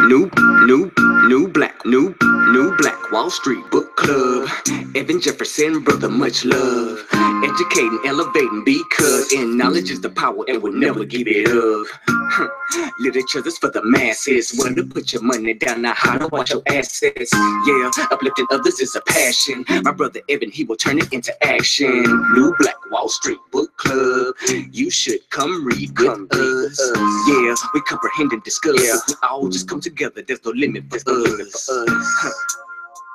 New Black Wall Street Book Club. Evan Jefferson, brother, much love. Educating, elevating, because in knowledge is the power and we'll never give it up. Literature is for the masses. Where to put your money down, now how to watch your assets. Yeah, uplifting others is a passion. My brother Evan, he will turn it into action. New Black Wall Street Book Club. You should come read with us. Yeah, we comprehend and discuss. Yeah. We all just come together. There's no limit for us.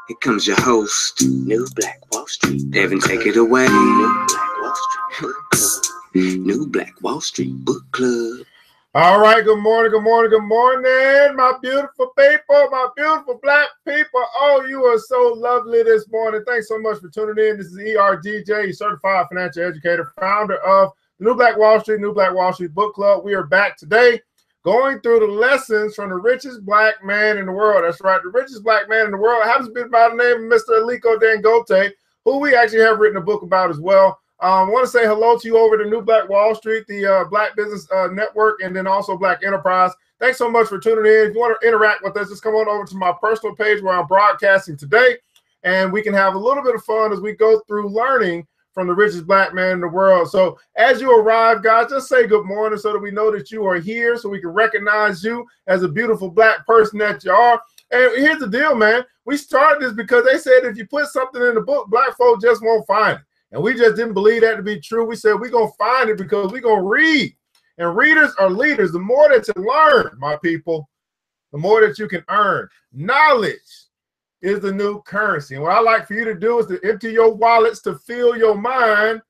Here comes your host, New Black Wall Street. Evan, take it away. New Black Wall Street Book Club. New Black Wall Street Book Club. All right, good morning, my beautiful people, my beautiful black people. Oh, you are so lovely this morning. Thanks so much for tuning in. This is ERGJ, certified financial educator, founder of the New Black Wall Street Book Club. We are back today going through the lessons from the richest black man in the world. That's right, the richest black man in the world happens to be by the name of Mr. Dangote, who we actually have written a book about as well. I want to say hello to you over to New Black Wall Street, the Black Business Network, and then also Black Enterprise. Thanks so much for tuning in. If you want to interact with us, just come on over to my personal page where I'm broadcasting today, and we can have a little bit of fun as we go through learning from the richest black man in the world. So as you arrive, guys, just say good morning so that we know that you are here, so we can recognize you as a beautiful black person that you are. And here's the deal, man. We started this because they said if you put something in the book, black folk just won't find it. And we just didn't believe that to be true. We said we're going to find it because we're going to read. And readers are leaders. The more that you learn, my people, the more that you can earn. Knowledge is the new currency. And what I like for you to do is to empty your wallets to fill your mind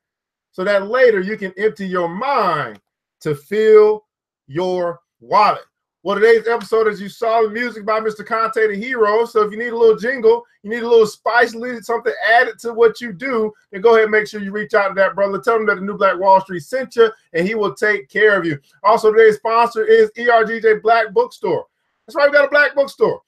so that later you can empty your mind to fill your wallet. Well, today's episode, as you saw, the music by Mr. Conte the Hero. So if you need a little jingle, you need a little spice, need something added to what you do, then go ahead and make sure you reach out to that brother. Tell him that the New Black Wall Street sent you, and he will take care of you. Also, today's sponsor is ERGJ Black Bookstore. That's right, we got a black bookstore.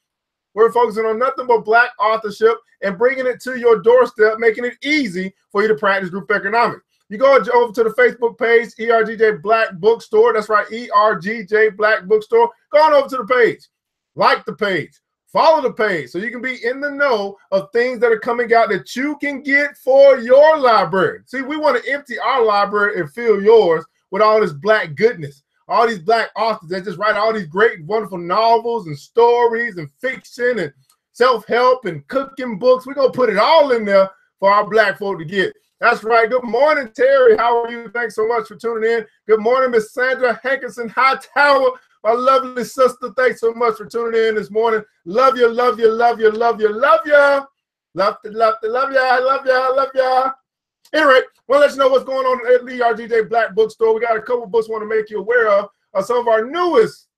We're focusing on nothing but black authorship and bringing it to your doorstep, making it easy for you to practice group economics. You go over to the Facebook page, ERGJ Black Bookstore. That's right, ERGJ Black Bookstore. Go on over to the page, like the page, follow the page so you can be in the know of things that are coming out that you can get for your library. See, we want to empty our library and fill yours with all this black goodness, all these black authors that just write all these great, wonderful novels and stories and fiction and self-help and cooking books. We're going to put it all in there for our black folk to get. That's right. Good morning, Terry. How are you? Thanks so much for tuning in. Good morning, Miss Sandra Hankinson Hightower, my lovely sister. Thanks so much for tuning in this morning. Love you, love you, love you, love you, love you. Love you, love you, love you, love you, love you. Anyway, want to let you know what's going on at the ERGJ Black Bookstore. We got a couple books we want to make you aware of some of our newest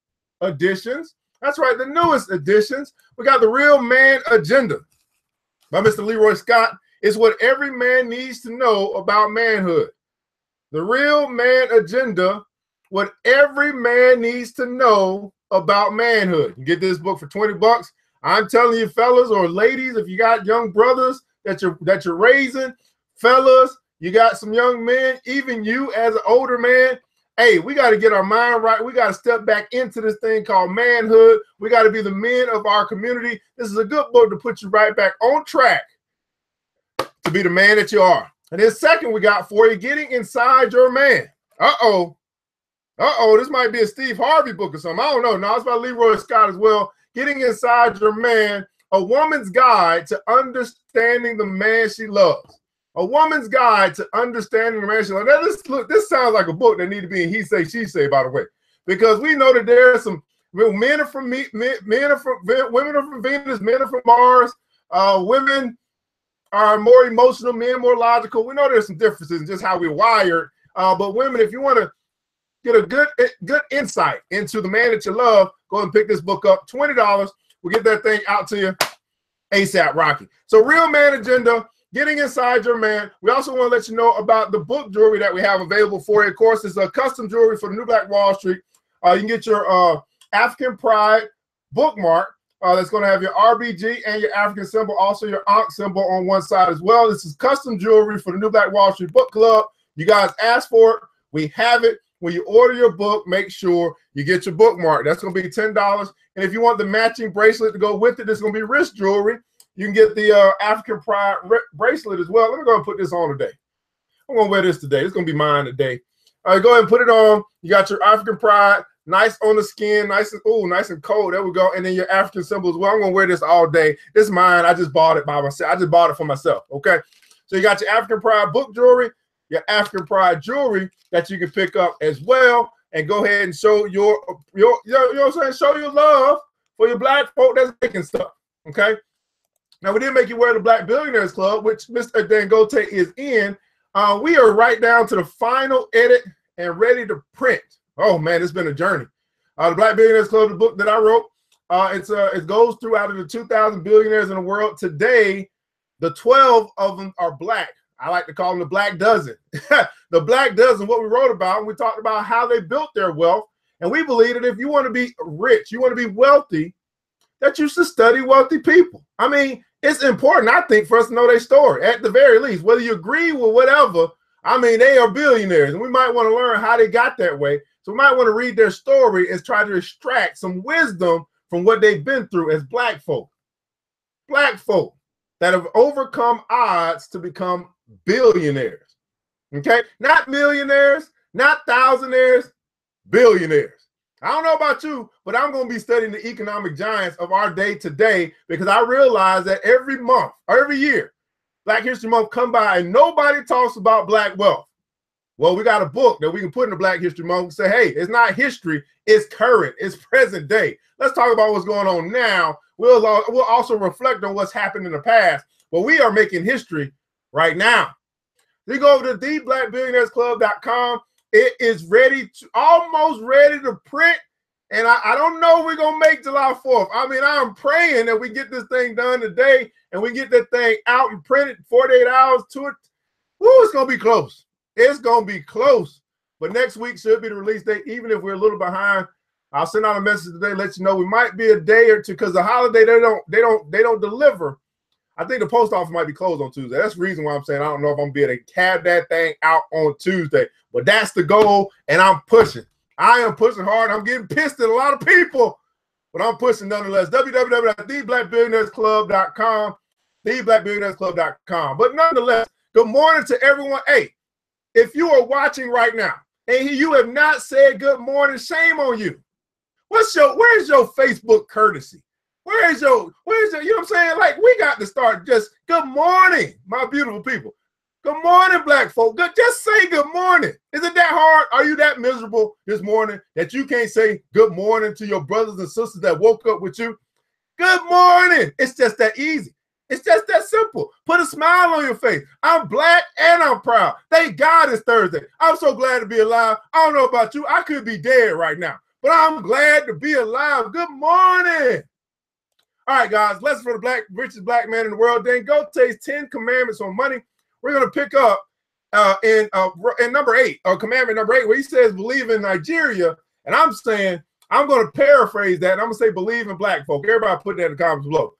editions. That's right, the newest editions. We got The Real Man Agenda by Mr. Leroy Scott. It's what every man needs to know about manhood. The Real Man Agenda, what every man needs to know about manhood. You get this book for 20 bucks. I'm telling you, fellas or ladies, if you got young brothers that you're raising, fellas, you got some young men, even you as an older man, hey, we got to get our mind right. We got to step back into this thing called manhood. We got to be the men of our community. This is a good book to put you right back on track to be the man that you are. And then second, we got for you, Getting Inside Your Man. This might be a Steve Harvey book or something. I don't know. No, it's by Leroy Scott as well. Getting Inside Your Man, a woman's guide to understanding the man she loves. A woman's guide to understanding the man she loves. Now, this sounds like a book that needs to be in He Say, She Say, by the way, because we know that there are some men are from women are from Venus, men are from Mars, women are more emotional, men more logical. We know there's some differences in just how we're wired. But women, if you want to get a good insight into the man that you love, go and pick this book up. $20. We'll get that thing out to you ASAP, Rocky. So Real Man Agenda, Getting Inside Your Man. We also want to let you know about the book jewelry that we have available for you. Of course, it's a custom jewelry for the New Black Wall Street. You can get your African Pride bookmark. That's going to have your RBG and your African symbol, also your Ankh symbol on one side as well. This is custom jewelry for the New Black Wall Street Book Club. You guys asked for it. We have it. when you order your book, make sure you get your bookmark. That's going to be $10. And if you want the matching bracelet to go with it, it's going to be wrist jewelry. You can get the African Pride bracelet as well. Let me go and put this on today. I'm going to wear this today. It's going to be mine today. All right, go ahead and put it on. You got your African Pride, nice on the skin, nice and cold. There we go. And then your African symbol as well. I'm going to wear this all day. This is mine. I just bought it by myself. I just bought it for myself, okay? So you got your African Pride book jewelry, your African Pride jewelry that you can pick up as well, and go ahead and show your you know what I'm saying, show your love for your black folk that's making stuff, okay? Now, we didn't make you wear the Black Billionaires Club, which Mr. Dangote is in. We are right down to the final edit and ready to print. Oh man, it's been a journey. The Black Billionaires Club, the book that I wrote, it goes through out of the 2,000 billionaires in the world. Today, the 12 of them are black. I like to call them the Black Dozen. The Black Dozen, what we wrote about, and we talked about how they built their wealth. And we believe that if you want to be rich, you want to be wealthy, that you should study wealthy people. I mean, it's important, I think, for us to know their story, at the very least. Whether you agree with whatever, I mean, they are billionaires, and we might want to learn how they got that way. So we might want to read their story and try to extract some wisdom from what they've been through as black folk. Black folk that have overcome odds to become billionaires, okay? Not millionaires, not thousandaires, billionaires. I don't know about you, but I'm going to be studying the economic giants of our day today, because I realize that every month or every year, Black History Month come by and nobody talks about black wealth. Well, we got a book that we can put in the Black History Month and say, hey, it's not history, it's current, it's present day. Let's talk about what's going on now. We'll also reflect on what's happened in the past, but we are making history right now. You go over to theblackbillionairesclub.com. It is ready to, almost ready to print. And I don't know we're going to make July 4th. I mean, I'm praying that we get this thing done today and we get that thing out and printed 48 hours to it. Woo, it's going to be close. It's going to be close. But next week should be the release date, even if we're a little behind. I'll send out a message today, let you know we might be a day or two, because the holiday, they don't deliver. I think the post office might be closed on Tuesday. That's the reason why I'm saying I don't know if I'm going to be able to have that thing out on Tuesday. But that's the goal, and I'm pushing. I am pushing hard. I'm getting pissed at a lot of people, but I'm pushing nonetheless. www.theblackbillionairesclub.com, theblackbillionairesclub.com. But nonetheless, good morning to everyone. Hey, if you are watching right now and you have not said good morning, shame on you. Where's your Facebook courtesy? Where's your, you know what I'm saying? Like, we got to start just, good morning, my beautiful people. Good morning, black folk. Just say good morning. Is it that hard? Are you that miserable this morning that you can't say good morning to your brothers and sisters that woke up with you? Good morning. It's just that easy. It's just that simple. Put a smile on your face. I'm black and I'm proud. Thank God it's Thursday. I'm so glad to be alive. I don't know about you. I could be dead right now, but I'm glad to be alive. Good morning. All right, guys, lesson for the richest black man in the world. Dangote's 10 commandments on money. We're going to pick up in number 8, or commandment number 8, where he says, believe in Nigeria. And I'm saying, I'm going to paraphrase that. And I'm going to say, believe in black folk. Everybody put that in the comments below.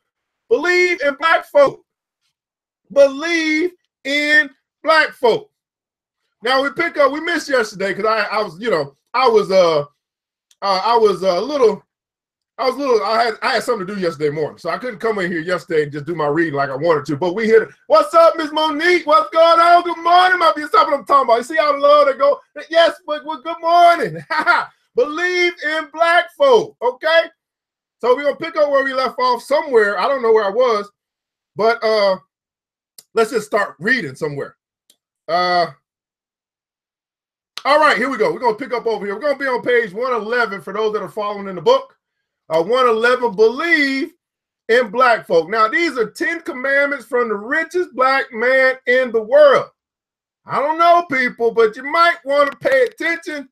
Believe in black folk. Believe in black folk. Now we missed yesterday because I had something to do yesterday morning, so I couldn't come in here yesterday and just do my reading like I wanted to. But we hit it. What's up, Miss Monique? What's going on? Good morning, my beautiful. That's what I'm talking about. You see how the love that go? Yes, but good morning. Believe in black folk, okay? So we're gonna pick up where we left off somewhere. I don't know where I was, but let's just start reading somewhere. All right, here we go. We're gonna pick up over here. We're gonna be on page 111 for those that are following in the book. 111, believe in black folk. Now, these are 10 commandments from the richest black man in the world. I don't know, people, but you might want to pay attention.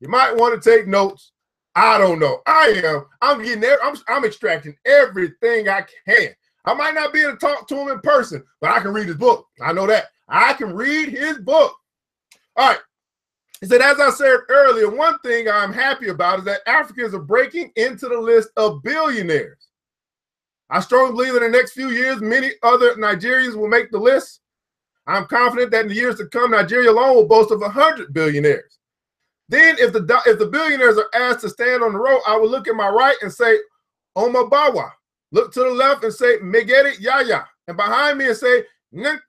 You might want to take notes. I don't know. I'm extracting everything I can. I might not be able to talk to him in person, but I can read his book. I know that. I can read his book. All right. He said, as I said earlier, one thing I'm happy about is that Africans are breaking into the list of billionaires. I strongly believe in the next few years, many other Nigerians will make the list. I'm confident that in the years to come, Nigeria alone will boast of 100 billionaires. Then if the billionaires are asked to stand on the road, I will look at my right and say, Omabawa. Look to the left and say, Megeri Yaya. And behind me and say, Nina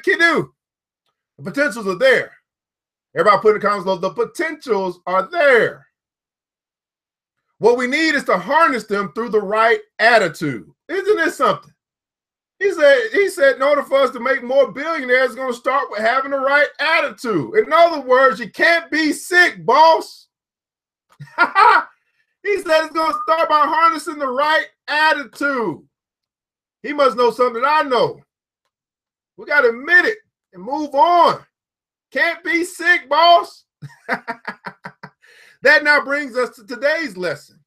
Kidu. The potentials are there. Everybody put in the comments below, the potentials are there. What we need is to harness them through the right attitude. Isn't this something? He said, in order for us to make more billionaires, it's going to start with having the right attitude. In other words, you can't be sick, boss. He said it's going to start by harnessing the right attitude. He must know something that I know. We got to admit it and move on. Can't be sick, boss. That now brings us to today's lesson,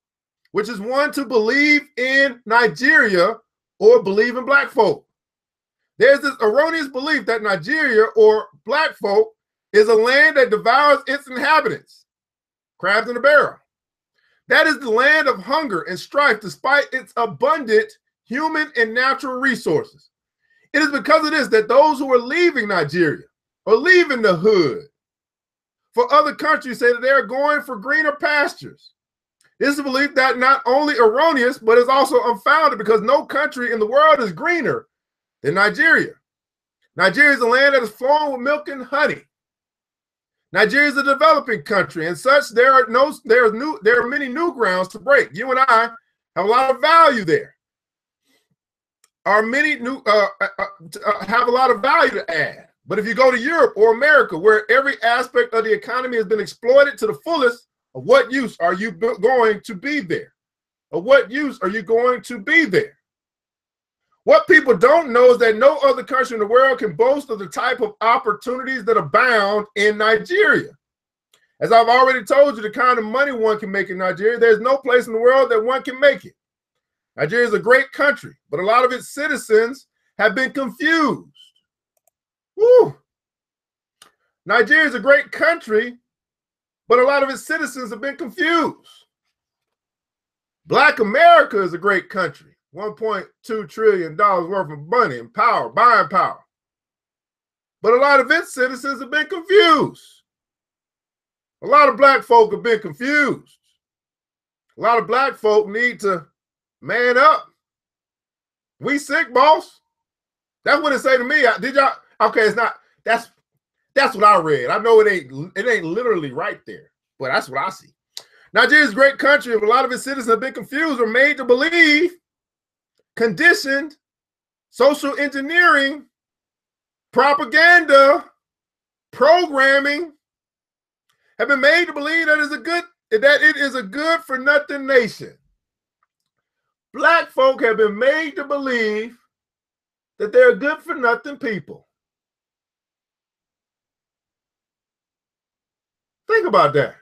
which is one to believe in Nigeria or believe in black folk. There's this erroneous belief that Nigeria or black folk is a land that devours its inhabitants. Crabs in a barrel. That is the land of hunger and strife despite its abundant human and natural resources. It is because of this that those who are leaving Nigeria or leaving the hood for other countries say that they are going for greener pastures. This is a belief that not only erroneous, but is also unfounded because no country in the world is greener than Nigeria. Nigeria is a land that is flowing with milk and honey. Nigeria is a developing country, and such there are many new grounds to break. You and I have a lot of value there. Have a lot of value to add. But if you go to Europe or America, where every aspect of the economy has been exploited to the fullest, of what use are you going to be there? Of what use are you going to be there? What people don't know is that no other country in the world can boast of the type of opportunities that abound in Nigeria. As I've already told you, the kind of money one can make in Nigeria, there's no place in the world that one can make it. Nigeria is a great country, but a lot of its citizens have been confused. Woo! Nigeria is a great country, but a lot of its citizens have been confused. Black America is a great country. $1.2 trillion worth of money and power, buying power. But a lot of its citizens have been confused. A lot of black folk have been confused. A lot of black folk need to man up. We sick, boss. That's what it say to me. Did y'all? Okay, it's not. That's what I read. I know it ain't literally right there, but that's what I see. Nigeria is a great country, but a lot of its citizens have been confused or made to believe. Conditioned, social engineering, propaganda, programming have been made to believe that it is a good for nothing nation. Black folk have been made to believe that they're good for nothing people. Think about that.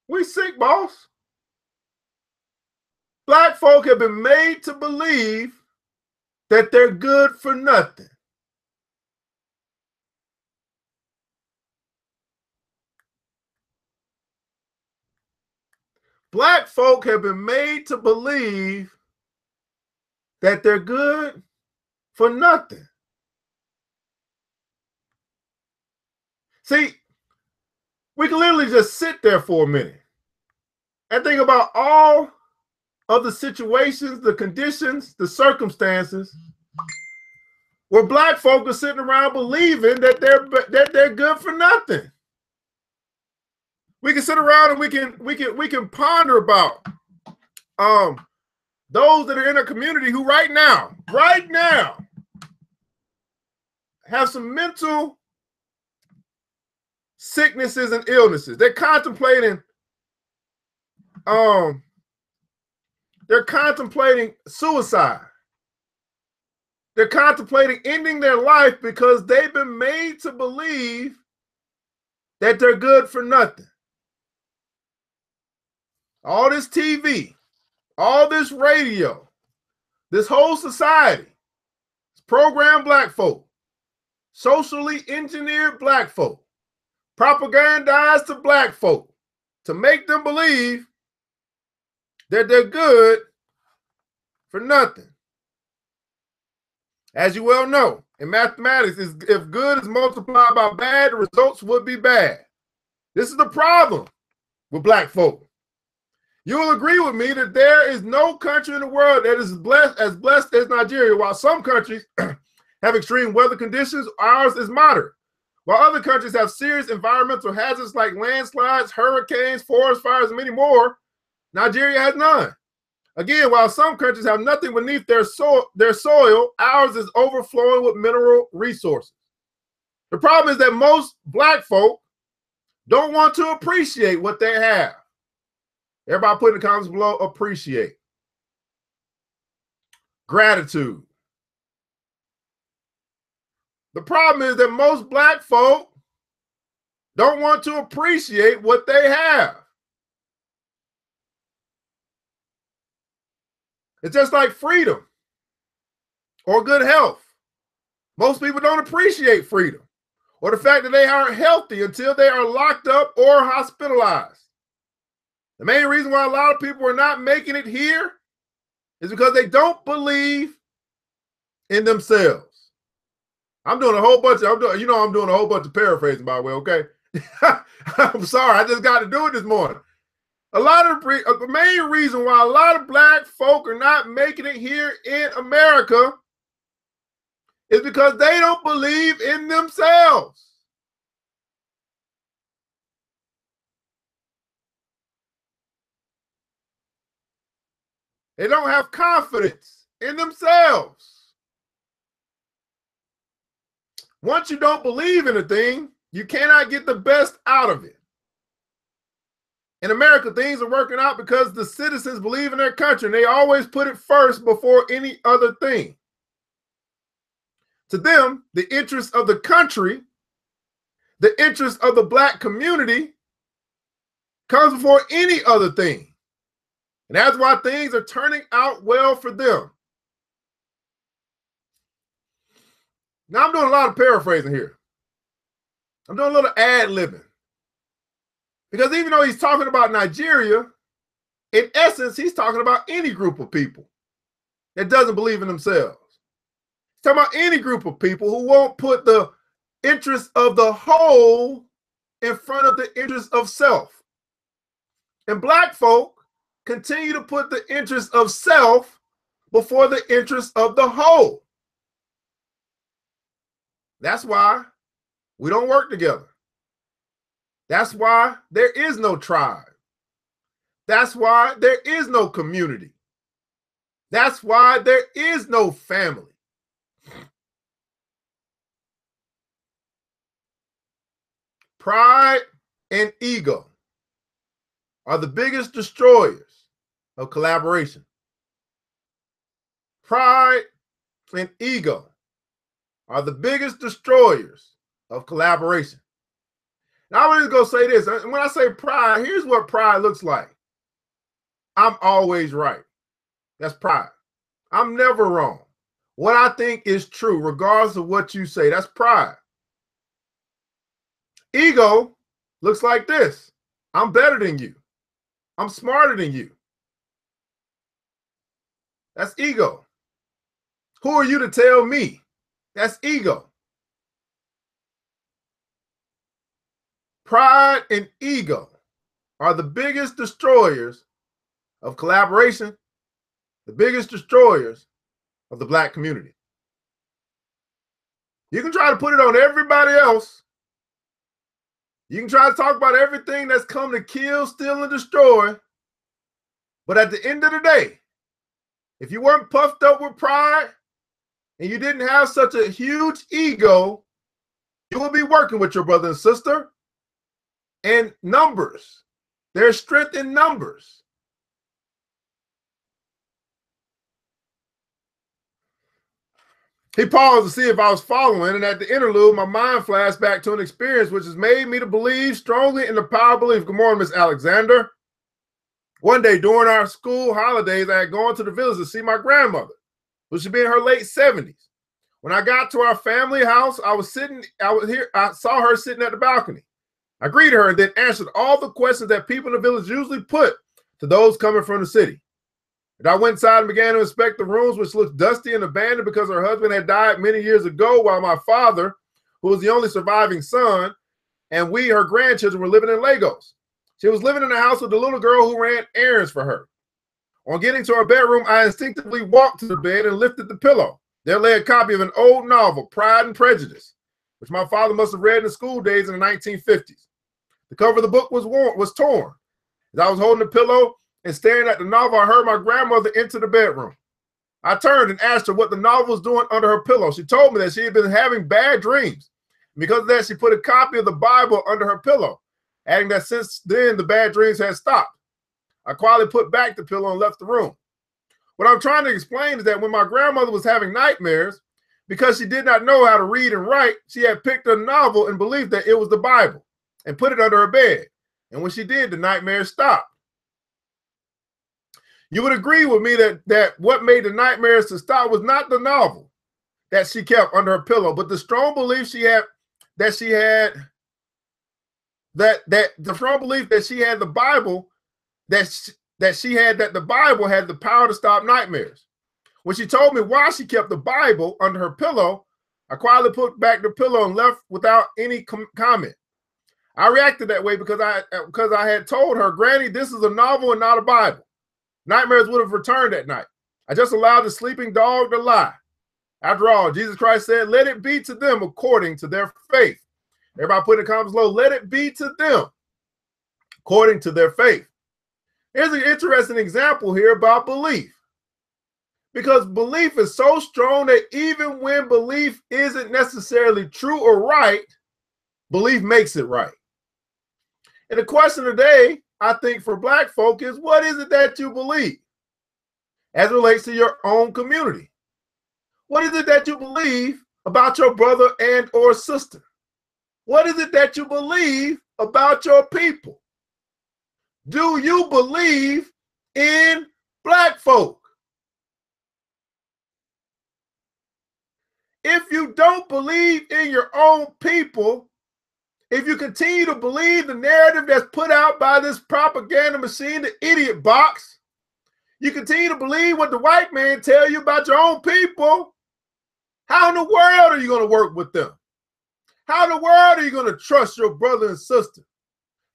We sick, boss. Black folk have been made to believe that they're good for nothing. Black folk have been made to believe that they're good for nothing. See, we can literally just sit there for a minute and think about all of the situations, the conditions, the circumstances where black folk are sitting around believing that they're good for nothing. We can sit around and we can ponder about those that are in a community who right now have some mental sicknesses and illnesses. They're contemplating suicide. They're contemplating ending their life because they've been made to believe that they're good for nothing. All this TV, all this radio, this whole society, it's programmed black folk, socially engineered black folk, propagandized to black folk to make them believe that they're good for nothing. As you well know, in mathematics, if good is multiplied by bad, the results would be bad. This is the problem with black folk. You'll agree with me that there is no country in the world that is blessed as Nigeria. While some countries have extreme weather conditions, ours is moderate. While other countries have serious environmental hazards like landslides, hurricanes, forest fires, and many more, Nigeria has none. Again, while some countries have nothing beneath their soil, ours is overflowing with mineral resources. The problem is that most black folk don't want to appreciate what they have. Everybody put in the comments below, appreciate. Gratitude. The problem is that most black folk don't want to appreciate what they have. It's just like freedom or good health. Most people don't appreciate freedom or the fact that they aren't healthy until they are locked up or hospitalized. The main reason why a lot of people are not making it here is because they don't believe in themselves. I'm doing a whole bunch of, I'm doing a whole bunch of paraphrasing, by the way, okay? I'm sorry, I just got to do it this morning. A lot of the main reason why a lot of black folk are not making it here in America is because they don't believe in themselves. They don't have confidence in themselves. Once you don't believe in a thing, you cannot get the best out of it. In America, things are working out because the citizens believe in their country, and they always put it first before any other thing. To them, the interest of the country, the interest of the black community comes before any other thing. And that's why things are turning out well for them. Now, I'm doing a lot of paraphrasing here. I'm doing a little ad-libbing. Because even though he's talking about Nigeria, in essence, he's talking about any group of people that doesn't believe in themselves. He's talking about any group of people who won't put the interest of the whole in front of the interest of self. And black folk continue to put the interest of self before the interest of the whole. That's why we don't work together. That's why there is no tribe. That's why there is no community. That's why there is no family. Pride and ego are the biggest destroyers of collaboration. Pride and ego are the biggest destroyers of collaboration. Now, I'm just going to say this. When I say pride, here's what pride looks like. I'm always right. That's pride. I'm never wrong. What I think is true, regardless of what you say, that's pride. Ego looks like this. I'm better than you. I'm smarter than you. That's ego. Who are you to tell me? That's ego. Pride and ego are the biggest destroyers of collaboration, the biggest destroyers of the black community. You can try to put it on everybody else. You can try to talk about everything that's come to kill, steal, and destroy. But at the end of the day, if you weren't puffed up with pride and you didn't have such a huge ego, you will be working with your brother and sister. And numbers. There's strength in numbers. He paused to see if I was following, and at the interlude, my mind flashed back to an experience which has made me to believe strongly in the power of belief. Good morning, Miss Alexander. One day during our school holidays, I had gone to the village to see my grandmother, who should be in her late 70s. When I got to our family house, I saw her sitting at the balcony. I greeted her and then answered all the questions that people in the village usually put to those coming from the city. And I went inside and began to inspect the rooms, which looked dusty and abandoned because her husband had died many years ago, while my father, who was the only surviving son, and we, her grandchildren, were living in Lagos. She was living in the house with the little girl who ran errands for her. On getting to her bedroom, I instinctively walked to the bed and lifted the pillow. There lay a copy of an old novel, Pride and Prejudice, which my father must have read in the school days in the 1950s. The cover of the book was torn. As I was holding the pillow and staring at the novel, I heard my grandmother enter the bedroom. I turned and asked her what the novel was doing under her pillow. She told me that she had been having bad dreams. Because of that, she put a copy of the Bible under her pillow, adding that since then the bad dreams had stopped. I quietly put back the pillow and left the room. What I'm trying to explain is that when my grandmother was having nightmares, because she did not know how to read and write, she had picked a novel and believed that it was the Bible and put it under her bed. And when she did, the nightmares stopped. You would agree with me that what made the nightmares to stop was not the novel that she kept under her pillow, but the strong belief she had the strong belief that she had the Bible, that the Bible had the power to stop nightmares. When she told me why she kept the Bible under her pillow, I quietly put back the pillow and left without any comment. I reacted that way because I had told her, Granny, this is a novel and not a Bible. Nightmares would have returned that night. I just allowed the sleeping dog to lie. After all, Jesus Christ said, let it be to them according to their faith. Everybody put in the comments below, let it be to them according to their faith. Here's an interesting example here about belief. Because belief is so strong that even when belief isn't necessarily true or right, belief makes it right. And the question today, I think, for Black folk is, what is it that you believe as it relates to your own community? What is it that you believe about your brother and or sister? What is it that you believe about your people? Do you believe in Black folk? If you don't believe in your own people, if you continue to believe the narrative that's put out by this propaganda machine, the idiot box, you continue to believe what the white man tell you about your own people, how in the world are you going to work with them? How in the world are you going to trust your brother and sister?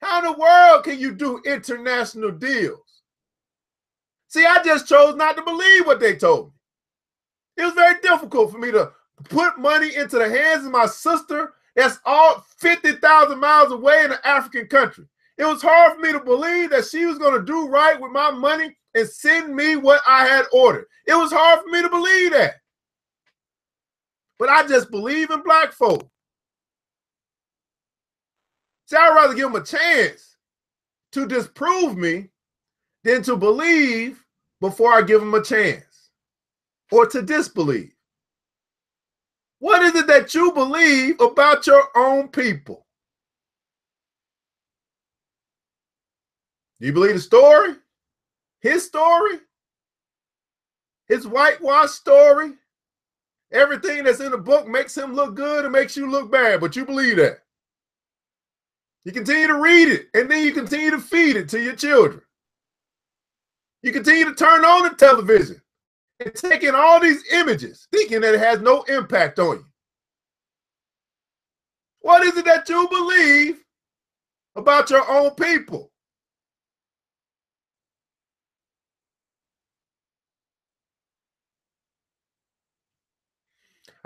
How in the world can you do international deals? See, I just chose not to believe what they told me. It was very difficult for me to put money into the hands of my sister that's all 50,000 miles away in an African country. It was hard for me to believe that she was going to do right with my money and send me what I had ordered. It was hard for me to believe that. But I just believe in Black folk. See, I'd rather give them a chance to disprove me than to believe before I give them a chance or to disbelieve. What is it that you believe about your own people? Do you believe the story? His story? His whitewashed story? Everything that's in the book makes him look good and makes you look bad, but you believe that. You continue to read it, and then you continue to feed it to your children. You continue to turn on the television and take in all these images, thinking that it has no impact on you. What is it that you believe about your own people?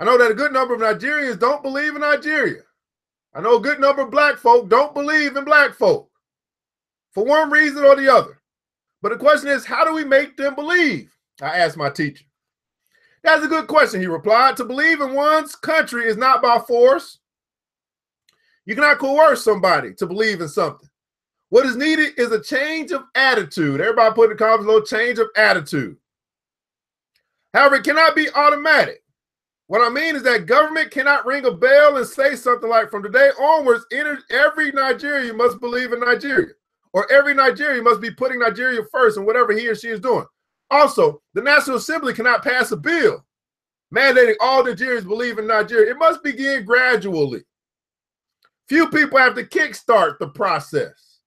I know that a good number of Nigerians don't believe in Nigeria. I know a good number of Black folk don't believe in Black folk for one reason or the other. But the question is, how do we make them believe? I asked my teacher. That's a good question, he replied. To believe in one's country is not by force. You cannot coerce somebody to believe in something. What is needed is a change of attitude. Everybody put in the comments below, change of attitude. However, it cannot be automatic. What I mean is that government cannot ring a bell and say something like, from today onwards, every Nigerian must believe in Nigeria, or every Nigerian must be putting Nigeria first in whatever he or she is doing. Also, the National Assembly cannot pass a bill mandating all Nigerians believe in Nigeria. It must begin gradually. Few people have to kickstart the process.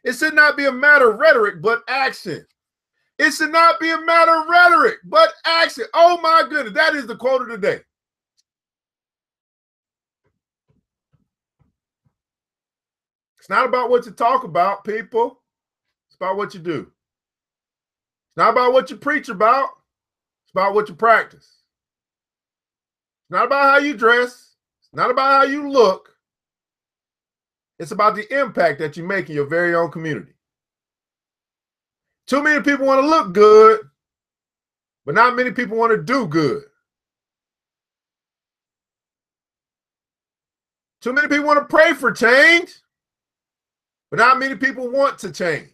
It should not be a matter of rhetoric, but action. It should not be a matter of rhetoric, but action. Oh my goodness, that is the quote of the day. It's not about what you talk about, people. It's about what you do. It's not about what you preach about. It's about what you practice. It's not about how you dress. It's not about how you look. It's about the impact that you make in your very own community. Too many people want to look good, but not many people want to do good. Too many people want to pray for change, but not many people want to change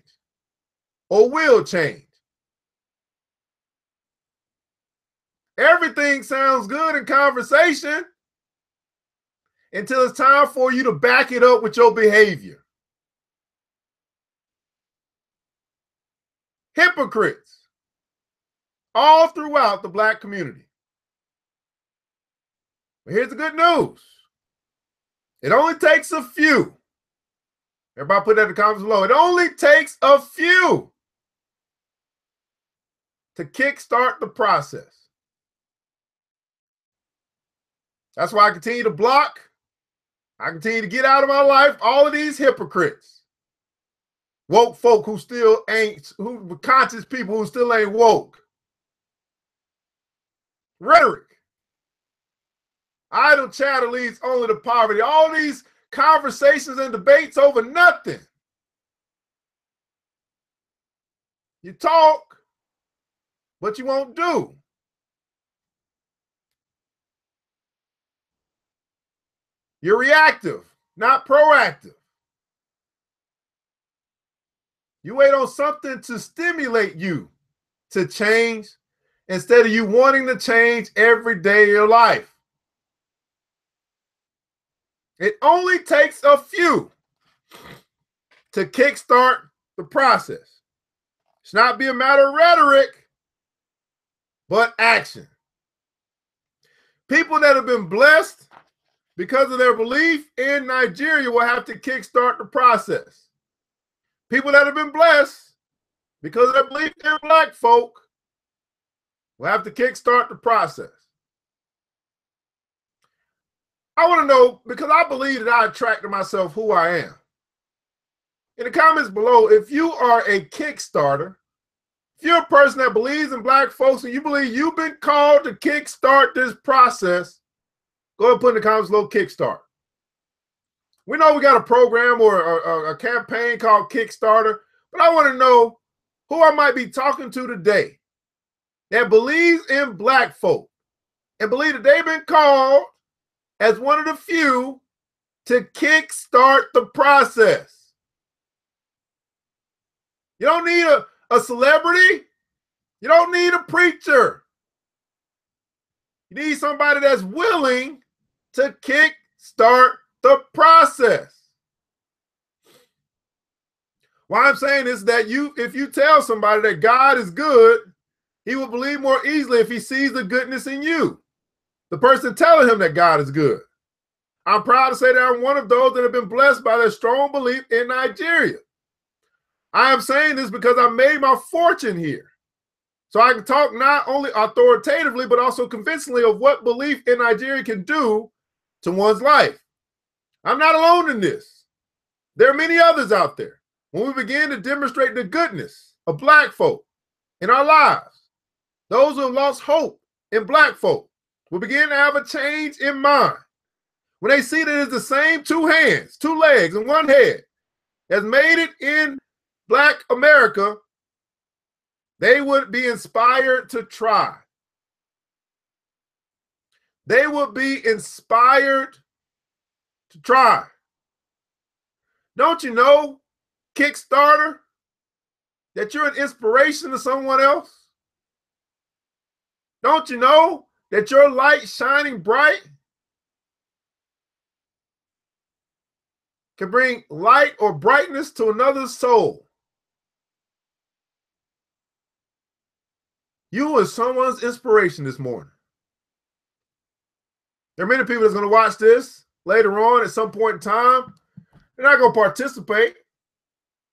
or will change. Everything sounds good in conversation until it's time for you to back it up with your behavior. Hypocrites all throughout the Black community. But here's the good news. It only takes a few. Everybody put that in the comments below. It only takes a few to kickstart the process. That's why I continue to block. I continue to get out of my life all of these hypocrites. Woke folk who still ain't, who conscious people who still ain't woke. Rhetoric. Idle chatter leads only to poverty. All these conversations and debates over nothing. You talk, but you won't do. You're reactive, not proactive. You wait on something to stimulate you to change instead of you wanting to change every day of your life. It only takes a few to kickstart the process. It should not be a matter of rhetoric, but action. People that have been blessed because of their belief in Nigeria will have to kickstart the process. People that have been blessed because of their belief in Black folk will have to kickstart the process. I want to know, because I believe that I attract to myself who I am. In the comments below, if you are a Kickstarter, if you're a person that believes in Black folks and you believe you've been called to kickstart this process, go ahead and put in the comments below Kickstart. We know we got a program or a campaign called Kickstarter, but I want to know who I might be talking to today that believes in Black folk and believe that they've been called as one of the few to kickstart the process. You don't need a celebrity. You don't need a preacher. You need somebody that's willing to kickstart the process. Why I'm saying is that if you tell somebody that God is good, he will believe more easily if he sees the goodness in you, the person telling him that God is good. I'm proud to say that I'm one of those that have been blessed by their strong belief in Nigeria. I am saying this because I made my fortune here. So I can talk not only authoritatively, but also convincingly of what belief in Nigeria can do to one's life. I'm not alone in this. There are many others out there. When we begin to demonstrate the goodness of Black folk in our lives, those who have lost hope in Black folk will begin to have a change in mind. When they see that it's the same two hands, two legs, and one head that's made it in Black America, they would be inspired to try. They would be inspired to try. Don't you know, Kickstarter, that you're an inspiration to someone else? Don't you know that your light shining bright can bring light or brightness to another's soul? You are someone's inspiration this morning. There are many people that's going to watch this later on at some point in time. They're not going to participate,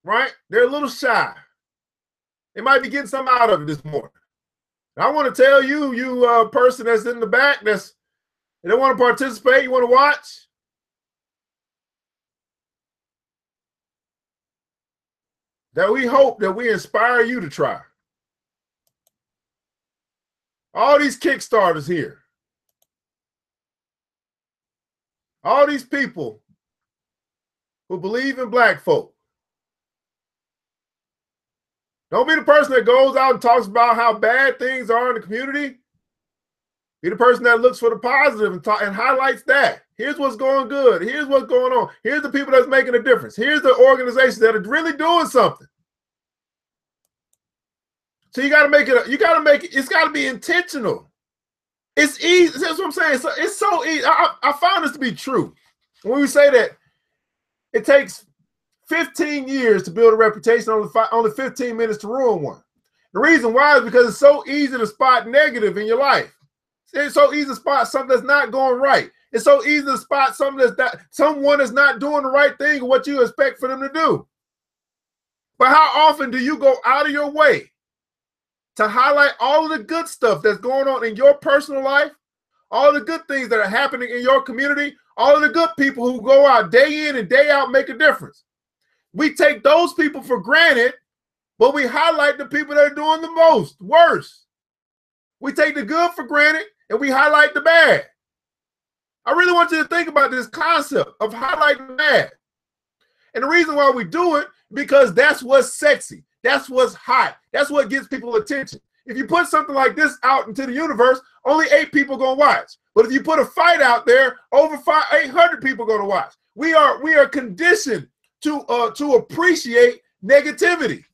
right? They're a little shy. They might be getting something out of it this morning. And I want to tell you, you person that's in the back, they don't want to participate, you want to watch, that we hope that we inspire you to try. All these Kickstarters here, all these people who believe in black folk. Don't be the person that goes out and talks about how bad things are in the community. Be the person that looks for the positive and highlights that. Here's what's going good. Here's what's going on. Here's the people that's making a difference. Here's the organizations that are really doing something. So you got to make it. You got to make it. It's got to be intentional. It's easy. That's what I'm saying. It's so easy. I found this to be true. When we say that it takes 15 years to build a reputation, only 15 minutes to ruin one. The reason why is because it's so easy to spot negative in your life. It's so easy to spot something that's not going right. It's so easy to spot something someone is not doing the right thing or what you expect for them to do. But how often do you go out of your way to highlight all of the good stuff that's going on in your personal life, all the good things that are happening in your community, all of the good people who go out day in and day out make a difference? We take those people for granted, but we highlight the people that are doing the worst. We take the good for granted and we highlight the bad. I really want you to think about this concept of highlighting the bad. And the reason why we do it, because that's what's sexy. That's what's hot. That's what gets people attention. If you put something like this out into the universe, only 8 people gonna watch. But if you put a fight out there, over 800 people gonna watch. We are conditioned to appreciate negativity.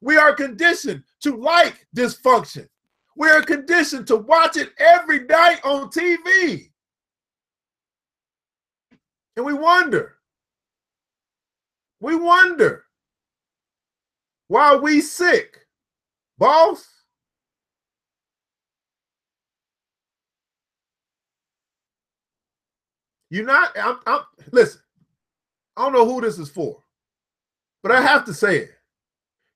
We are conditioned to like dysfunction. We are conditioned to watch it every night on TV. And we wonder why we sick, boss. You're not, listen, I don't know who this is for, but I have to say it.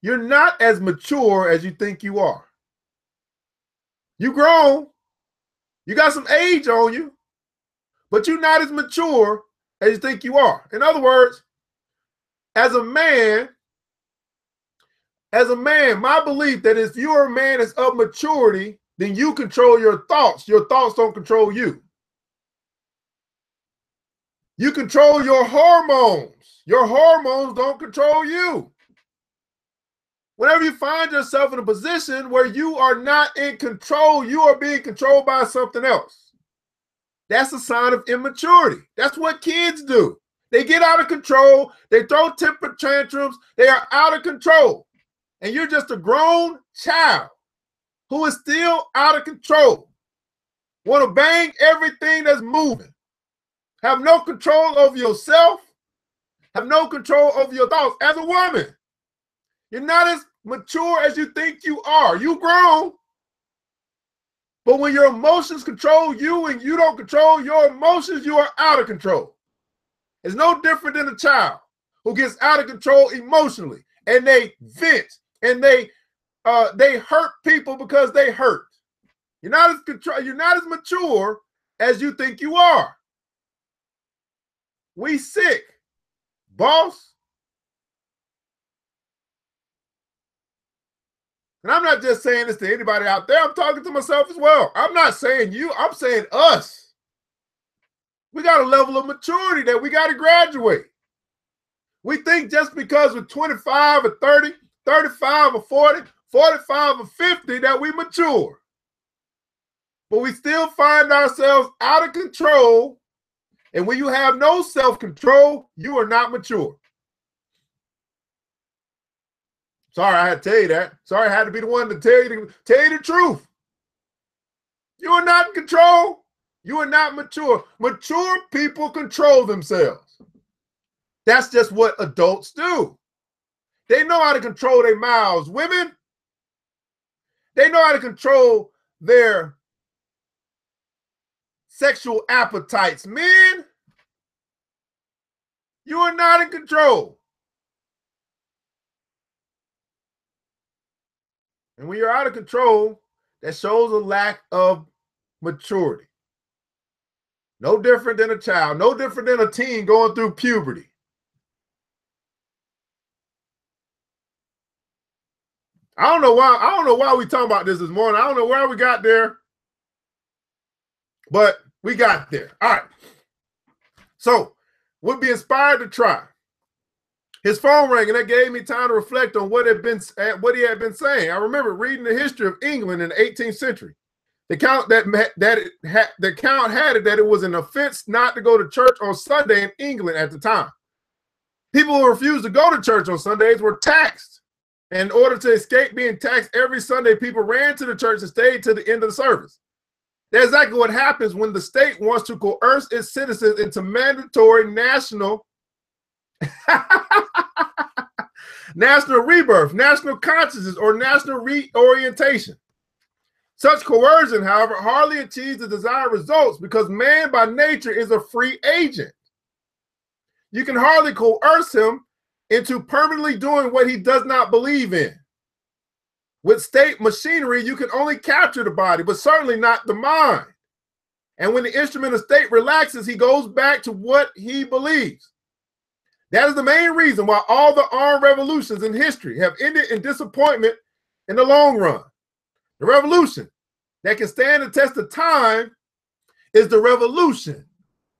You're not as mature as you think you are. You grown, you got some age on you, but you're not as mature as you think you are. In other words, as a man, my belief that if you're a man that's of maturity, then you control your thoughts. Your thoughts don't control you. You control your hormones. Your hormones don't control you. Whenever you find yourself in a position where you are not in control, you are being controlled by something else. That's a sign of immaturity. That's what kids do. They get out of control. They throw temper tantrums. They are out of control. And you're just a grown child who is still out of control. Want to bang everything that's moving. Have no control over yourself. Have no control over your thoughts. As a woman, you're not as mature as you think you are. You grown. But when your emotions control you and you don't control your emotions, you are out of control. It's no different than a child who gets out of control emotionally and they vent and they hurt people because they hurt. You're not as mature as you think you are. We sick, boss. And I'm not just saying this to anybody out there. I'm talking to myself as well. I'm not saying you. I'm saying us. We got a level of maturity that we got to graduate. We think just because we're 25 or 30, 35 or 40, 45 or 50 that we mature. But we still find ourselves out of control. And when you have no self-control, you are not mature. Sorry, I had to tell you that. Sorry, I had to be the one to tell you the truth. You are not in control. You are not mature. Mature people control themselves. That's just what adults do. They know how to control their mouths. Women, they know how to control their sexual appetites. Men, you are not in control. And when you're out of control, that shows a lack of maturity. No different than a child, no different than a teen going through puberty. I don't know why we talking about this morning. I don't know where we got there, but we got there. All right. So, would be inspired to try. His phone rang, and that gave me time to reflect on what he had been saying. I remember reading the history of England in the 18th century. The count had it that it was an offense not to go to church on Sunday in England at the time. People who refused to go to church on Sundays were taxed. And in order to escape being taxed every Sunday, people ran to the church and stayed to the end of the service. That's exactly what happens when the state wants to coerce its citizens into mandatory national rebirth, national consciousness, or national reorientation. Such coercion, however, hardly achieves the desired results because man by nature is a free agent. You can hardly coerce him into permanently doing what he does not believe in. With state machinery, you can only capture the body, but certainly not the mind. And when the instrument of state relaxes, he goes back to what he believes. That is the main reason why all the armed revolutions in history have ended in disappointment in the long run. The revolution that can stand the test of time is the revolution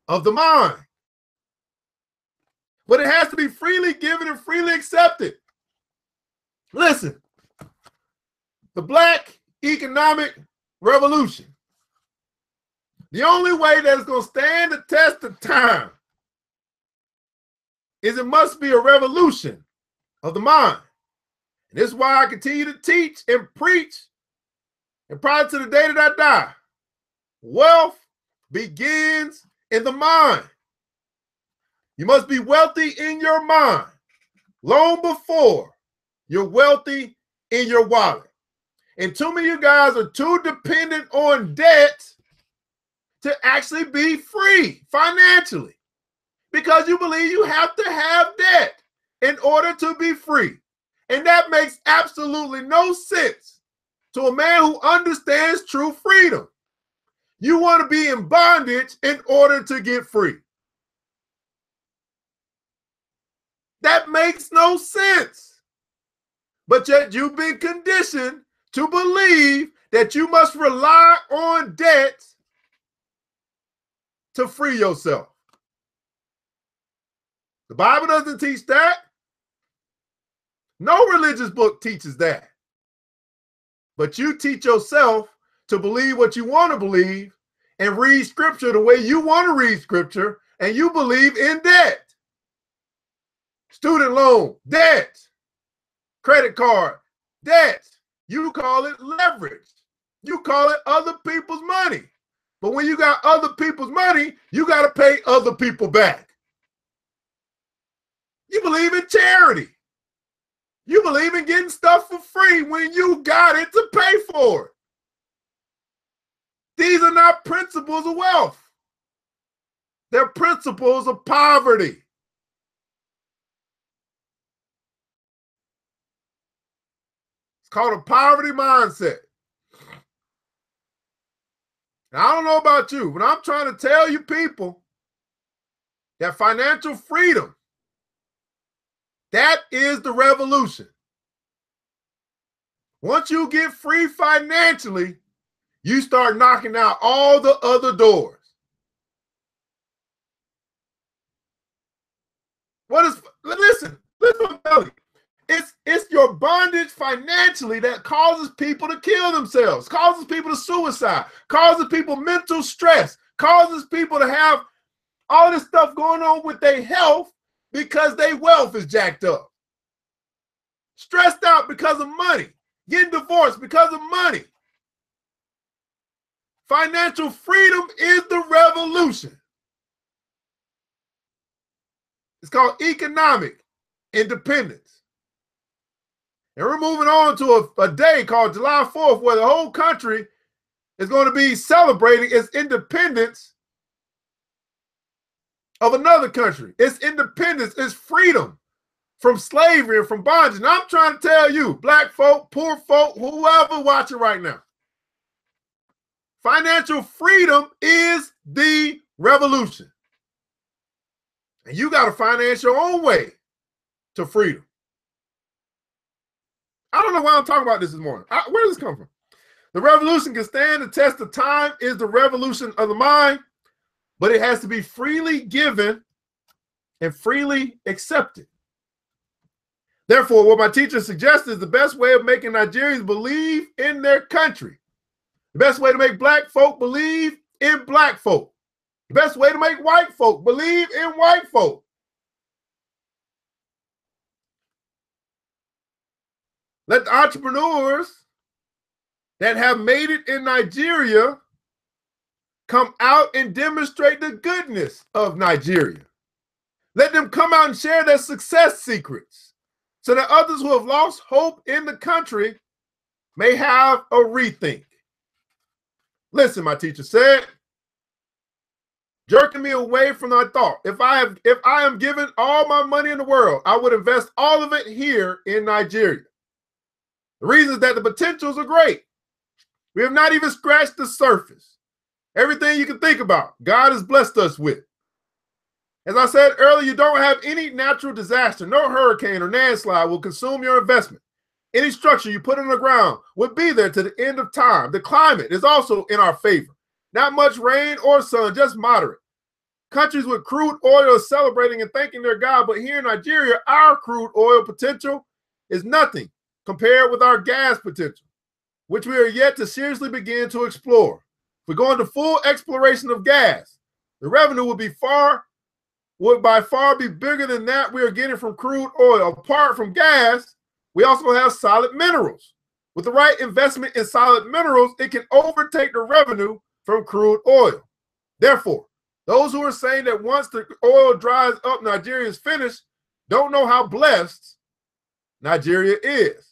of the mind. But it has to be freely given and freely accepted. Listen, the Black economic revolution, the only way that it's going to stand the test of time is it must be a revolution of the mind. And this is why I continue to teach and preach, and prior to the day that I die, wealth begins in the mind. You must be wealthy in your mind long before you're wealthy in your wallet. And too many of you guys are too dependent on debt to actually be free financially because you believe you have to have debt in order to be free. And that makes absolutely no sense to a man who understands true freedom. You want to be in bondage in order to get free. That makes no sense. But yet you've been conditioned to believe that you must rely on debt to free yourself. The Bible doesn't teach that. No religious book teaches that. But you teach yourself to believe what you want to believe and read scripture the way you want to read scripture, and you believe in debt. Student loan, debt. Credit card, debt. You call it leverage. You call it other people's money. But when you got other people's money, you got to pay other people back. You believe in charity. You believe in getting stuff for free when you got it to pay for it. These are not principles of wealth. They're principles of poverty. It's called a poverty mindset. Now, I don't know about you, but I'm trying to tell you people that financial freedom, that is the revolution. Once you get free financially, you start knocking out all the other doors. Listen what I'm telling you. It's your bondage financially that causes people to kill themselves, causes people to suicide, causes people mental stress, causes people to have all this stuff going on with their health because their wealth is jacked up. Stressed out because of money, getting divorced because of money. Financial freedom is the revolution. It's called economic independence. And we're moving on to a day called July 4th, where the whole country is going to be celebrating its independence of another country. Its independence, its freedom from slavery and from bondage. And I'm trying to tell you, black folk, poor folk, whoever watching right now, financial freedom is the revolution. And you got to finance your own way to freedom. I don't know why I'm talking about this morning. Where does this come from? The revolution can stand the test of time is the revolution of the mind, but it has to be freely given and freely accepted. Therefore, what my teacher suggests is the best way of making Nigerians believe in their country. The best way to make black folk believe in black folk. The best way to make white folk believe in white folk. Let the entrepreneurs that have made it in Nigeria come out and demonstrate the goodness of Nigeria. Let them come out and share their success secrets so that others who have lost hope in the country may have a rethink. Listen, my teacher said, jerking me away from my thought. If I am given all my money in the world, I would invest all of it here in Nigeria. The reason is that the potentials are great. We have not even scratched the surface. Everything you can think about, God has blessed us with. As I said earlier, you don't have any natural disaster. No hurricane or landslide will consume your investment. Any structure you put in the ground will be there to the end of time. The climate is also in our favor. Not much rain or sun, just moderate. Countries with crude oil are celebrating and thanking their God, but here in Nigeria, our crude oil potential is nothing compared with our gas potential, which we are yet to seriously begin to explore. If we go into full exploration of gas, the revenue would by far be bigger than that we are getting from crude oil. Apart from gas, we also have solid minerals. With the right investment in solid minerals, it can overtake the revenue from crude oil. Therefore, those who are saying that once the oil dries up, Nigeria is finished, don't know how blessed Nigeria is.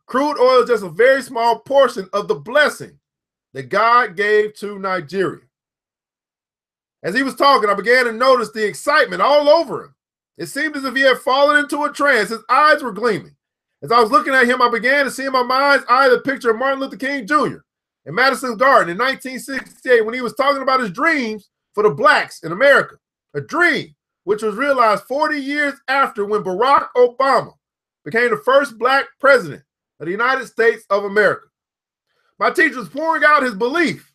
Crude oil is just a very small portion of the blessing that God gave to Nigeria. As he was talking, I began to notice the excitement all over him. It seemed as if he had fallen into a trance. His eyes were gleaming. As I was looking at him, I began to see in my mind's eye the picture of Martin Luther King Jr. in Madison Garden in 1968 when he was talking about his dreams for the blacks in America, a dream which was realized 40 years after when Barack Obama became the first black president of the United States of America. My teacher was pouring out his belief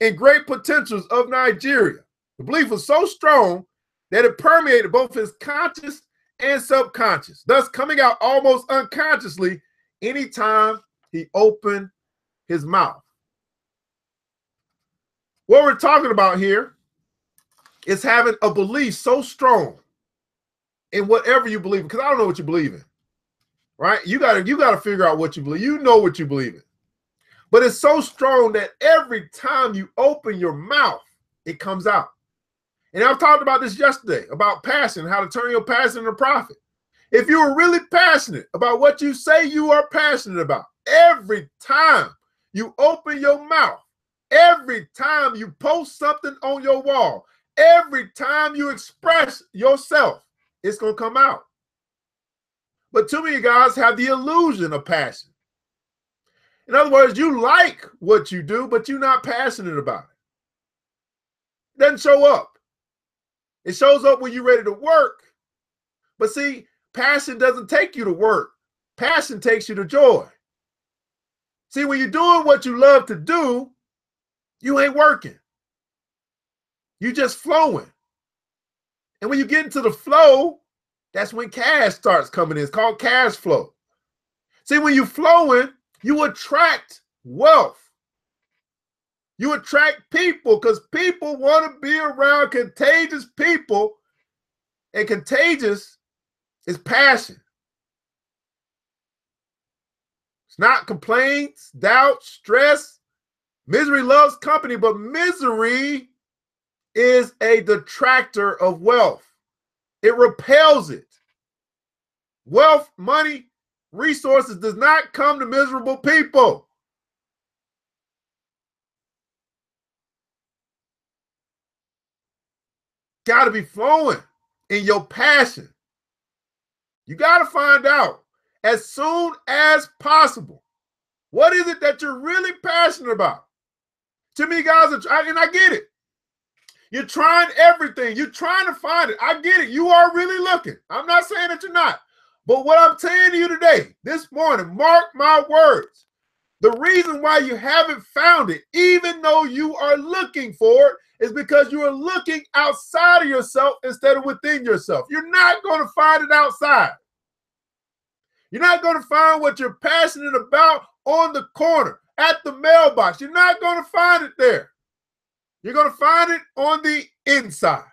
in great potentials of Nigeria. The belief was so strong that it permeated both his conscious and subconscious, thus coming out almost unconsciously anytime he opened his mouth. What we're talking about here is having a belief so strong in whatever you believe in, because I don't know what you believe in, right? You gotta figure out what you believe. You know what you believe in. But it's so strong that every time you open your mouth, it comes out. And I've talked about this yesterday, about passion, how to turn your passion into profit. If you are really passionate about what you say you are passionate about, every time you open your mouth, every time you post something on your wall, every time you express yourself, it's going to come out. But too many guys have the illusion of passion. In other words, you like what you do, but you're not passionate about it. It doesn't show up. It shows up when you're ready to work. But see, passion doesn't take you to work. Passion takes you to joy. See, when you're doing what you love to do, you ain't working. You're just flowing. And when you get into the flow, that's when cash starts coming in. It's called cash flow. See, when you're flowing, you attract wealth. You attract people because people want to be around contagious people, and contagious is passion. It's not complaints, doubt, stress. Misery loves company, but misery is a detractor of wealth. It repels it. Wealth, money, resources does not come to miserable people. Got to be flowing in your passion. You got to find out as soon as possible. What is it that you're really passionate about? Too many guys are trying, and I get it. You're trying everything. You're trying to find it. I get it. You are really looking. I'm not saying that you're not. But what I'm saying to you today, this morning, mark my words. The reason why you haven't found it, even though you are looking for it, is because you are looking outside of yourself instead of within yourself. You're not going to find it outside. You're not going to find what you're passionate about on the corner, at the mailbox. You're not going to find it there. You're going to find it on the inside.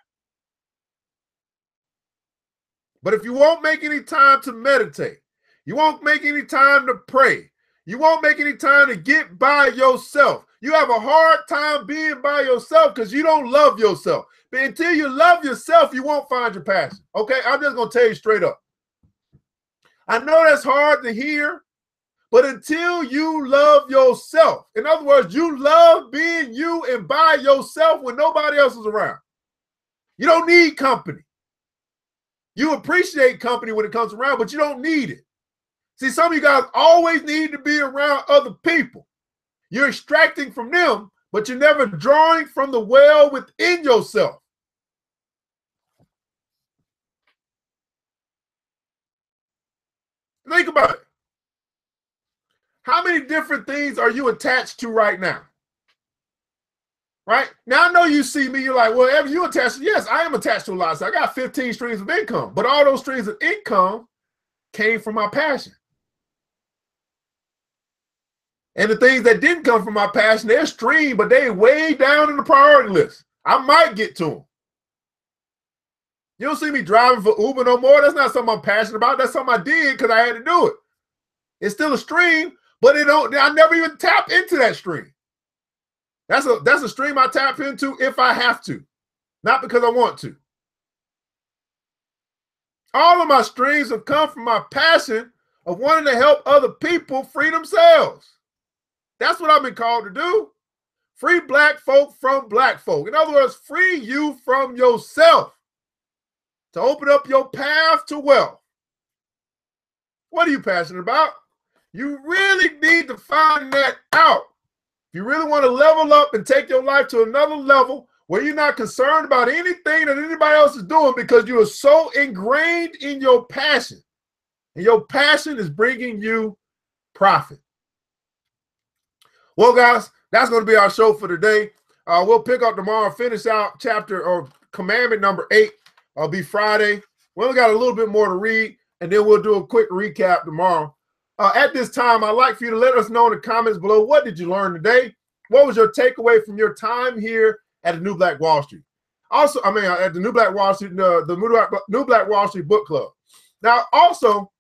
But if you won't make any time to meditate, you won't make any time to pray, you won't make any time to get by yourself, you have a hard time being by yourself because you don't love yourself. But until you love yourself, you won't find your passion. Okay, I'm just going to tell you straight up. I know that's hard to hear, but until you love yourself, in other words, you love being you and by yourself when nobody else is around. You don't need company. You appreciate company when it comes around, but you don't need it. See, some of you guys always need to be around other people. You're extracting from them, but you're never drawing from the well within yourself. Think about it. How many different things are you attached to right now? Right? Now, I know you see me, you're like, well, Evan, you attached to, yes, I am attached to a lot. So I got 15 streams of income, but all those streams of income came from my passion. And the things that didn't come from my passion, they're streamed, but they're way down in the priority list. I might get to them. You don't see me driving for Uber no more. That's not something I'm passionate about. That's something I did because I had to do it. It's still a stream, but I never even tap into that stream. That's a stream I tap into if I have to, not because I want to. All of my streams have come from my passion of wanting to help other people free themselves. That's what I've been called to do. Free black folk from black folk. In other words, free you from yourself to open up your path to wealth. What are you passionate about? You really need to find that out. If you really want to level up and take your life to another level where you're not concerned about anything that anybody else is doing because you are so ingrained in your passion, and your passion is bringing you profit. Well, guys, that's going to be our show for today. We'll pick up tomorrow, finish out chapter or commandment number 8. It'll be Friday. We only got a little bit more to read, and then we'll do a quick recap tomorrow. At this time, I'd like for you to let us know in the comments below, what did you learn today? What was your takeaway from your time here at the New Black Wall Street? Also, at the New Black Wall Street, the New Black Wall Street Book Club. Now, also,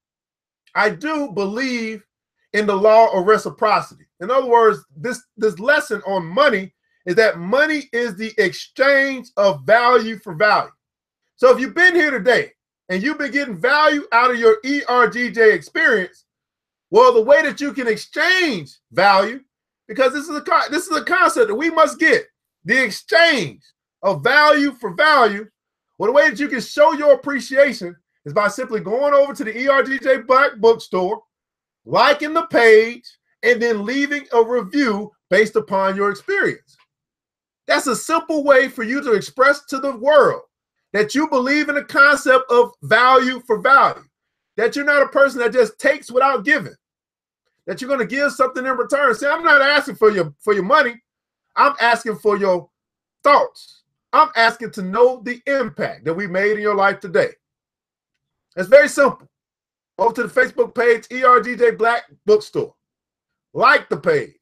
I do believe in the law of reciprocity. In other words, this lesson on money is that money is the exchange of value for value. So if you've been here today and you've been getting value out of your ERGJ experience, well, the way that you can exchange value, because this is a concept that we must get, the exchange of value for value. Well, the way that you can show your appreciation is by simply going over to the ERGJ Black Bookstore, liking the page, and then leaving a review based upon your experience. That's a simple way for you to express to the world that you believe in the concept of value for value, that you're not a person that just takes without giving, that you're going to give something in return. See, I'm not asking for your money. I'm asking for your thoughts. I'm asking to know the impact that we made in your life today. It's very simple. Over to the Facebook page, ERGJ Black Bookstore. Like the page,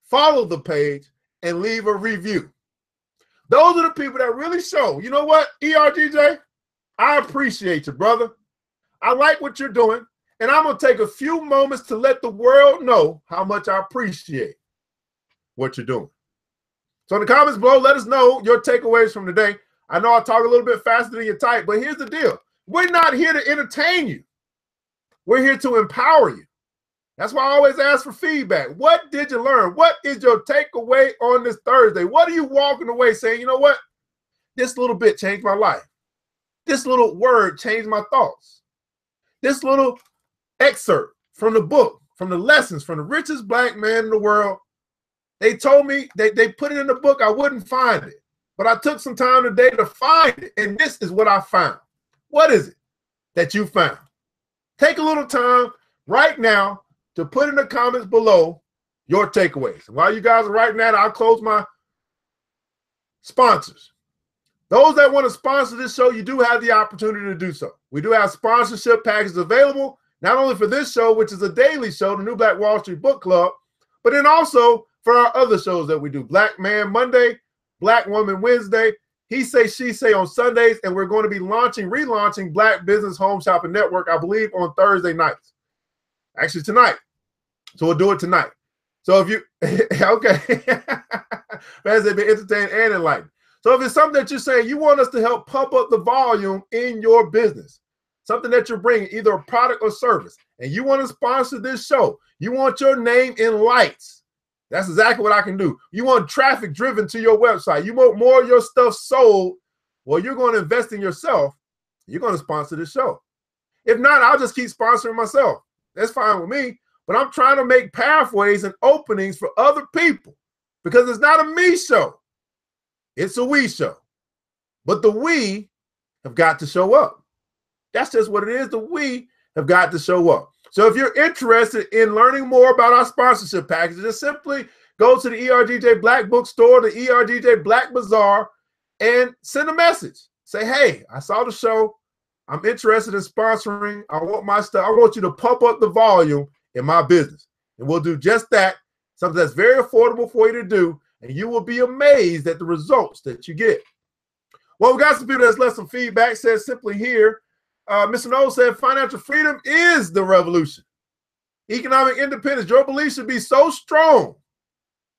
follow the page, and leave a review. Those are the people that really show, you know what, ERGJ, I appreciate you, brother. I like what you're doing, and I'm going to take a few moments to let the world know how much I appreciate what you're doing. So in the comments below, let us know your takeaways from today. I know I talk a little bit faster than you type, but here's the deal. We're not here to entertain you. We're here to empower you. That's why I always ask for feedback. What did you learn? What is your takeaway on this Thursday? What are you walking away saying, you know what? This little bit changed my life. This little word changed my thoughts. this little excerpt from the book, from the lessons from the richest black man in the world. They told me they put it in the book. I wouldn't find it, but I took some time today to find it. And this is what I found. What is it that you found? Take a little time right now to put in the comments below your takeaways. And while you guys are writing that, I'll close my sponsors. Those that want to sponsor this show, you do have the opportunity to do so. We do have sponsorship packages available, not only for this show, which is a daily show, the New Black Wall Street Book Club, but then also for our other shows that we do. Black Man Monday, Black Woman Wednesday, He Say, She Say on Sundays, and we're going to be relaunching Black Business Home Shopping Network, I believe, on Thursday nights. Actually, tonight. So we'll do it tonight. So if you, okay, fans have been entertained and enlightened. So if it's something that you're saying, you want us to help pump up the volume in your business, something that you're bringing, either a product or service, and you want to sponsor this show, you want your name in lights, that's exactly what I can do. You want traffic driven to your website, you want more of your stuff sold, well, you're going to invest in yourself, you're going to sponsor this show. If not, I'll just keep sponsoring myself. That's fine with me, but I'm trying to make pathways and openings for other people because it's not a me show. It's a we show, but the we have got to show up. That's just what it is. The we have got to show up. So if you're interested in learning more about our sponsorship packages, just simply go to the ERGJ Black Bookstore, the ERGJ Black Bazaar, and send a message. Say, hey, I saw the show. I'm interested in sponsoring. I want my stuff. I want you to pump up the volume in my business. And we'll do just that, something that's very affordable for you to do. And you will be amazed at the results that you get. Well, we got some people that's left some feedback. Says simply here, Mr. Knowles said, financial freedom is the revolution. Economic independence, your belief should be so strong.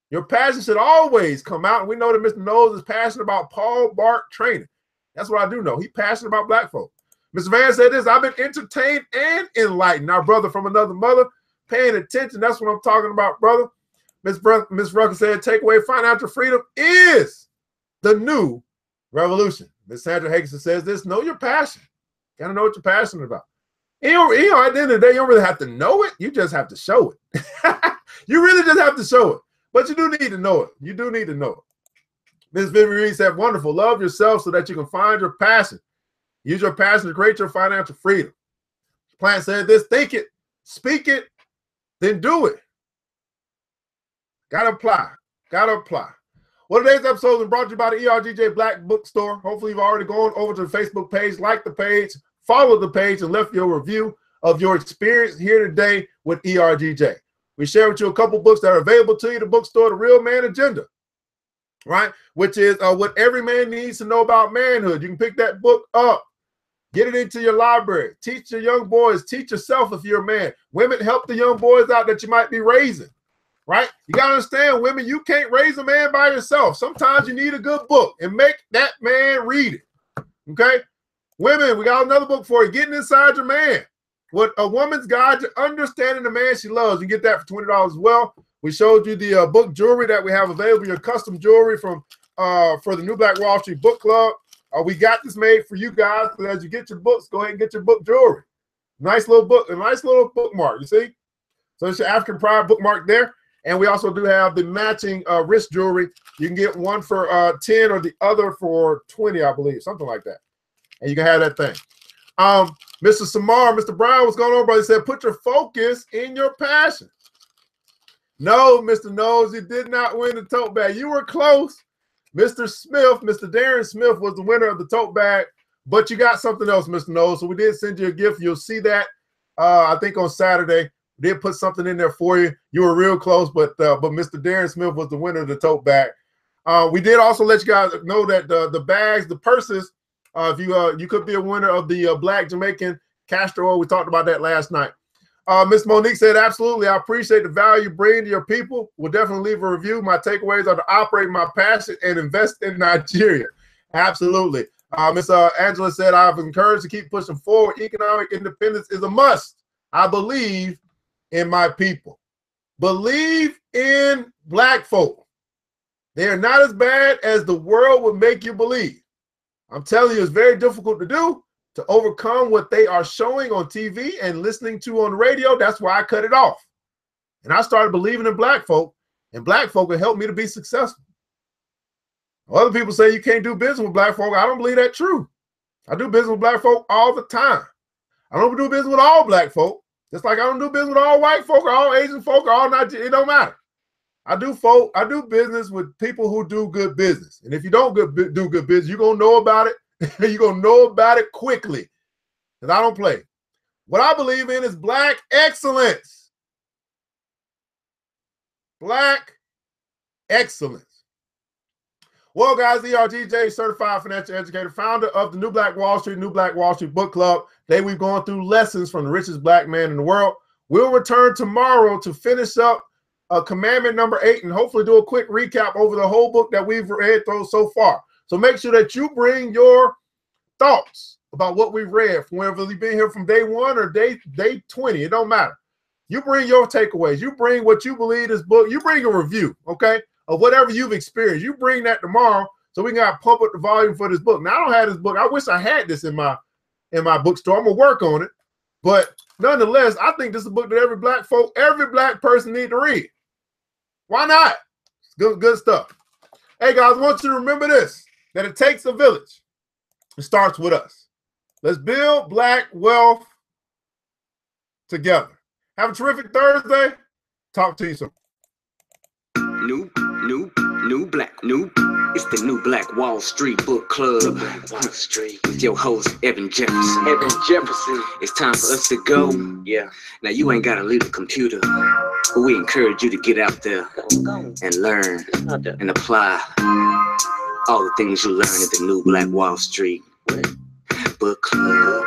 Your passion should always come out. And we know that Mr. Knowles is passionate about Paul Bart training. That's what I do know. He's passionate about black folk. Mr. Van said this, I've been entertained and enlightened. Our brother from another mother, paying attention. That's what I'm talking about, brother. Ms. Rucker said, takeaway, financial freedom is the new revolution. Ms. Sandra Hagerson says this, know your passion. Got to know what you're passionate about. You know, at the end of the day, you don't really have to know it. You just have to show it. You really just have to show it. But you do need to know it. You do need to know it. Ms. Vivian Reed said, wonderful. Love yourself so that you can find your passion. Use your passion to create your financial freedom. Plant said this, think it, speak it, then do it. Got to apply. Got to apply. Well, today's episode has been brought to you by the ERGJ Black Bookstore. Hopefully, you've already gone over to the Facebook page, liked the page, followed the page, and left your review of your experience here today with ERGJ. We share with you a couple books that are available to you, the bookstore, The Real Man Agenda, right? Which is what every man needs to know about manhood. You can pick that book up, get it into your library, teach your young boys, teach yourself if you're a man. Women, help the young boys out that you might be raising. Right? You got to understand, women, you can't raise a man by yourself. Sometimes you need a good book and make that man read it. Okay? Women, we got another book for you, Getting Inside Your Man. What a Woman's Guide to Understanding the Man She Loves. You get that for $20 as well. We showed you the book jewelry that we have available, your custom jewelry from for the New Black Wall Street Book Club. We got this made for you guys. So as you get your books, go ahead and get your book jewelry. Nice little book, a nice little bookmark, you see? So it's your African Pride bookmark there. And we also do have the matching wrist jewelry. You can get one for 10 or the other for 20, I believe, something like that. And you can have that thing. Mr. Samar, Mr. Brown, what's going on, brother? He said, put your focus in your passion. No, Mr. Knowles, you did not win the tote bag. You were close. Mr. Smith, Mr. Darren Smith was the winner of the tote bag, but you got something else, Mr. Knowles. So we did send you a gift. You'll see that, I think, on Saturday. Did put something in there for you. You were real close, but Mr. Darren Smith was the winner of the tote bag. We did also let you guys know that the bags, the purses, if you could be a winner of the Black Jamaican castor oil. We talked about that last night. Miss Monique said, absolutely. I appreciate the value you bring to your people. We'll definitely leave a review. My takeaways are to operate my passion and invest in Nigeria. Absolutely. Miss Angela said, I've encouraged to keep pushing forward. Economic independence is a must. I believe in my people. Believe in black folk. They are not as bad as the world would make you believe. I'm telling you, it's very difficult to do, to overcome what they are showing on TV and listening to on the radio. That's why I cut it off. And I started believing in black folk, and black folk will help me to be successful. Other people say you can't do business with black folk. I don't believe that's true. I do business with black folk all the time. I don't do business with all black folk, just like I don't do business with all white folk or all Asian folk or all Nigerian. It don't matter. I do business with people who do good business. And if you don't do good business, you're going to know about it. You're going to know about it quickly, because I don't play. What I believe in is black excellence. Black excellence. Well, guys, ERGJ, certified financial educator, founder of the New Black Wall Street book club. Today we've gone through lessons from the richest black man in the world. We'll return tomorrow to finish up commandment number 8 and hopefully do a quick recap over the whole book that we've read through so far. So make sure that you bring your thoughts about what we've read, from whether you've been here from day 1 or day 20. It don't matter. You bring your takeaways. You bring what you believe this book. You bring a review, okay, of whatever you've experienced. You bring that tomorrow so we can pump up the volume for this book. Now, I don't have this book. I wish I had this in my bookstore. I'm gonna work on it, but nonetheless, I think this is a book that every black person need to read. Why not? It's good stuff. Hey guys, I want you to remember this, that it takes a village. It starts with us. Let's build black wealth together. Have a terrific Thursday. Talk to you soon. It's the New Black Wall Street Book Club. With your host, Evan Jefferson. It's time for us to go. Yeah. Now, you ain't got to leave the computer, but we encourage you to get out there and learn and apply all the things you learn at the New Black Wall Street Book Club.